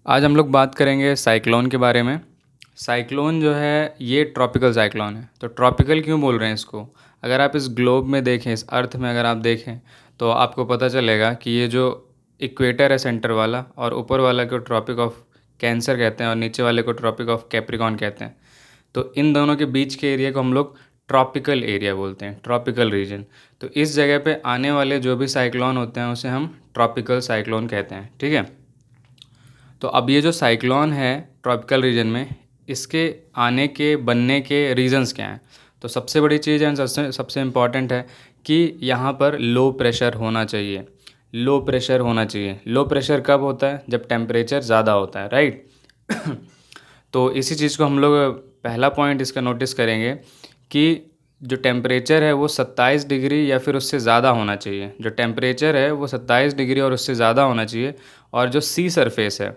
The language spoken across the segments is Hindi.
आज हम लोग बात करेंगे साइक्लोन के बारे में। साइक्लोन जो है ये ट्रॉपिकल साइक्लोन है। तो ट्रॉपिकल क्यों बोल रहे हैं इसको? अगर आप इस ग्लोब में देखें, इस अर्थ में अगर आप देखें, तो आपको पता चलेगा कि ये जो इक्वेटर है सेंटर वाला, और ऊपर वाला को ट्रॉपिक ऑफ कैंसर कहते हैं और नीचे वाले को ट्रॉपिक ऑफ कैप्रिकॉर्न कहते हैं। तो इन दोनों के बीच के एरिया को हम लोग ट्रॉपिकल एरिया बोलते हैं, ट्रॉपिकल रीजन। तो इस जगह पे आने वाले जो भी साइक्लोन होते हैं उसे हम ट्रॉपिकल साइक्लोन कहते हैं, ठीक है। तो अब ये जो साइक्लोन है ट्रॉपिकल रीजन में, इसके आने के बनने के रीजंस क्या हैं? तो सबसे बड़ी चीज़ एंड सबसे सबसे इम्पॉर्टेंट है कि यहाँ पर लो प्रेशर होना चाहिए। लो प्रेशर होना चाहिए। लो प्रेशर कब होता है? जब टेम्परेचर ज़्यादा होता है, राइट। तो इसी चीज़ को हम लोग पहला पॉइंट इसका नोटिस करेंगे कि जो टेम्परेचर है वो 27 डिग्री या फिर उससे ज़्यादा होना चाहिए। जो टेम्परेचर है वो 27 डिग्री और उससे ज़्यादा होना चाहिए। और जो सी सरफेस है,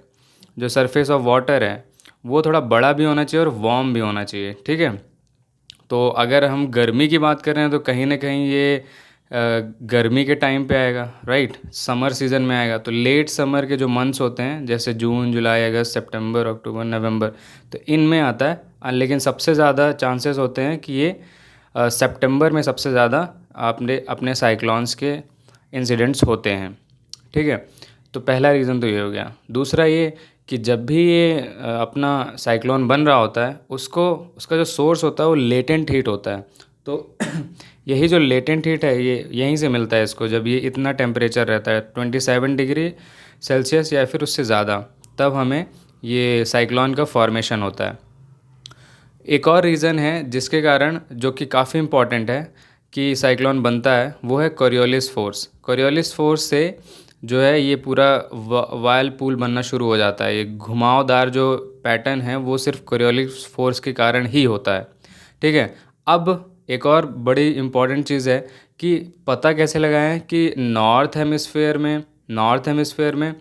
जो सरफेस ऑफ वाटर है, वो थोड़ा बड़ा भी होना चाहिए और वार्म भी होना चाहिए, ठीक है। तो अगर हम गर्मी की बात कर रहे हैं तो कहीं ना कहीं ये गर्मी के टाइम पे आएगा, राइट, समर सीज़न में आएगा। तो लेट समर के जो मंथ्स होते हैं जैसे जून, जुलाई, अगस्त, सितंबर, अक्टूबर, नवंबर, तो इनमें आता है। लेकिन सबसे ज़्यादा चांसेस होते हैं कि ये सितंबर में सबसे ज़्यादा आपने अपने साइक्लोन्स के इंसिडेंट्स होते हैं, ठीक है। तो पहला रीज़न तो ये हो गया। दूसरा ये कि जब भी ये अपना साइक्लोन बन रहा होता है, उसको उसका जो सोर्स होता है वो लेटेंट हीट होता है। तो यही जो लेटेंट हीट है ये यहीं से मिलता है इसको, जब ये इतना टेम्परेचर रहता है 27 डिग्री सेल्सियस या फिर उससे ज़्यादा, तब हमें ये साइक्लोन का फॉर्मेशन होता है। एक और रीज़न है जिसके कारण, जो कि काफ़ी इम्पॉर्टेंट है कि साइक्लोन बनता है, वो है कोरियोलिस फोर्स। कोरियोलिस फोर्स से जो है ये पूरा वायल पूल बनना शुरू हो जाता है। ये घुमावदार जो पैटर्न है वो सिर्फ कोरियोलिस फोर्स के कारण ही होता है, ठीक है। अब एक और बड़ी इम्पॉर्टेंट चीज़ है कि पता कैसे लगाएं कि नॉर्थ हेमिस्फेयर में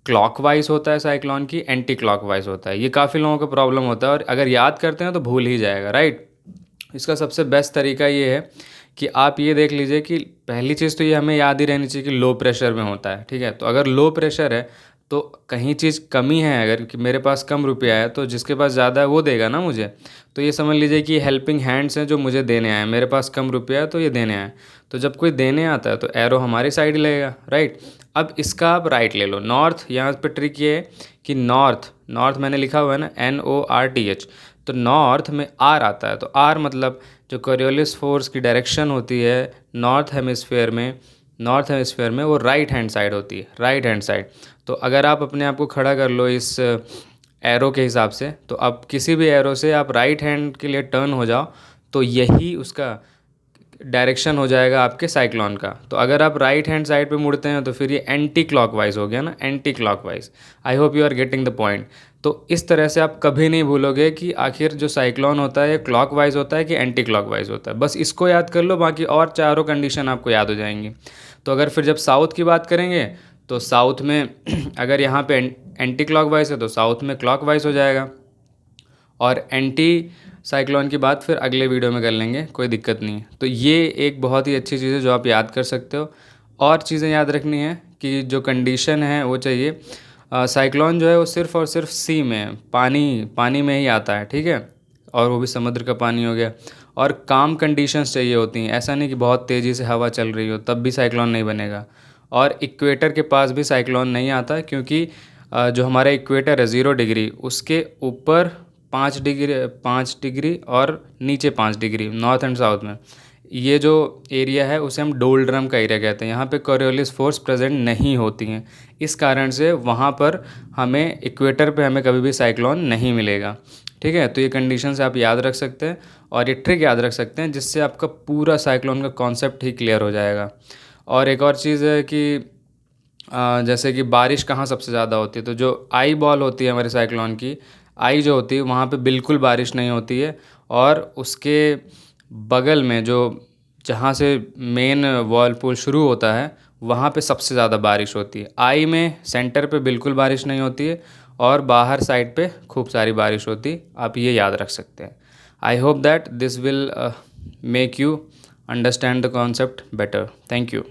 क्लॉकवाइज होता है साइक्लोन की, एंटी क्लॉकवाइज होता है। ये काफ़ी लोगों को प्रॉब्लम होता है और अगर याद करते हैं तो भूल ही जाएगा, राइट। इसका सबसे बेस्ट तरीका ये है कि आप ये देख लीजिए कि पहली चीज़ तो ये हमें याद ही रहनी चाहिए कि लो प्रेशर में होता है, ठीक है। तो अगर लो प्रेशर है तो कहीं चीज़ कमी है, अगर कि मेरे पास कम रुपया है तो जिसके पास ज़्यादा है वो देगा ना मुझे। तो ये समझ लीजिए कि हेल्पिंग हैंड्स हैं जो मुझे देने आए। मेरे पास कम रुपया है तो ये देने आए। तो जब कोई देने आता है तो एरो हमारी साइड लगेगा, राइट। अब इसका आप राइट ले लो, नॉर्थ। यहाँ पे ट्रिक ये है कि नॉर्थ, नॉर्थ मैंने लिखा हुआ है ना, NORTH। तो नॉर्थ में आर आता है। तो आर मतलब जो कोरियोलिस फोर्स की डायरेक्शन होती है नॉर्थ हेमिस्फेयर में वो राइट हैंड साइड होती है, राइट हैंड साइड। तो अगर आप अपने आप को खड़ा कर लो इस एरो के हिसाब से, तो अब किसी भी एरो से आप राइट हैंड के लिए टर्न हो जाओ तो यही उसका डायरेक्शन हो जाएगा आपके साइक्लोन का। तो अगर आप राइट हैंड साइड पे मुड़ते हैं तो फिर ये एंटी क्लॉकवाइज हो गया ना, anti clockwise. I hope you are getting the point. तो इस तरह से आप कभी नहीं भूलोगे कि आखिर जो साइक्लोन होता है क्लॉकवाइज होता है कि एंटी क्लॉकवाइज होता है। बस इसको याद कर लो, बाकी और चारों कंडीशन आपको याद हो जाएंगी। तो अगर फिर जब साउथ की बात करेंगे तो साउथ में अगर यहाँ पे एंटी क्लॉकवाइज है तो साउथ में क्लॉकवाइज हो जाएगा। और एंटी साइक्लोन की बात फिर अगले वीडियो में कर लेंगे, कोई दिक्कत नहीं है। तो ये एक बहुत ही अच्छी चीज़ है जो आप याद कर सकते हो। और चीज़ें याद रखनी है कि जो कंडीशन है वो चाहिए, साइक्लोन जो है वो सिर्फ़ और सिर्फ सी में, पानी में ही आता है, ठीक है। और वो भी समुद्र का पानी हो गया। और काम कंडीशंस चाहिए होती हैं। ऐसा नहीं कि बहुत तेज़ी से हवा चल रही हो तब भी साइक्लोन नहीं बनेगा। और इक्वेटर के पास भी साइक्लोन नहीं आता, क्योंकि जो हमारा इक्वेटर है 0 डिग्री, उसके ऊपर 5 डिग्री और नीचे 5 डिग्री, नॉर्थ एंड साउथ में ये जो एरिया है उसे हम डोल्ड्रम का एरिया कहते हैं। यहाँ पे कोरियोलिस फोर्स प्रेजेंट नहीं होती हैं। इस कारण से वहाँ पर हमें इक्वेटर पे हमें कभी भी साइक्लोन नहीं मिलेगा, ठीक है। तो ये कंडीशंस आप याद रख सकते हैं और ये ट्रिक याद रख सकते हैं, जिससे आपका पूरा साइक्लोन का कॉन्सेप्ट ही क्लियर हो जाएगा। और एक और चीज़ है कि जैसे कि बारिश कहाँ सबसे ज़्यादा होती है, तो जो आई बॉल होती है हमारे साइक्लोन की, आई जो होती है वहाँ पे बिल्कुल बारिश नहीं होती है। और उसके बगल में जो, जहाँ से मेन वर्लपूल शुरू होता है, वहाँ पे सबसे ज़्यादा बारिश होती है। आई में सेंटर पे बिल्कुल बारिश नहीं होती है और बाहर साइड पे खूब सारी बारिश होती है। आप ये याद रख सकते हैं। I hope that this will make you understand the concept better. Thank you.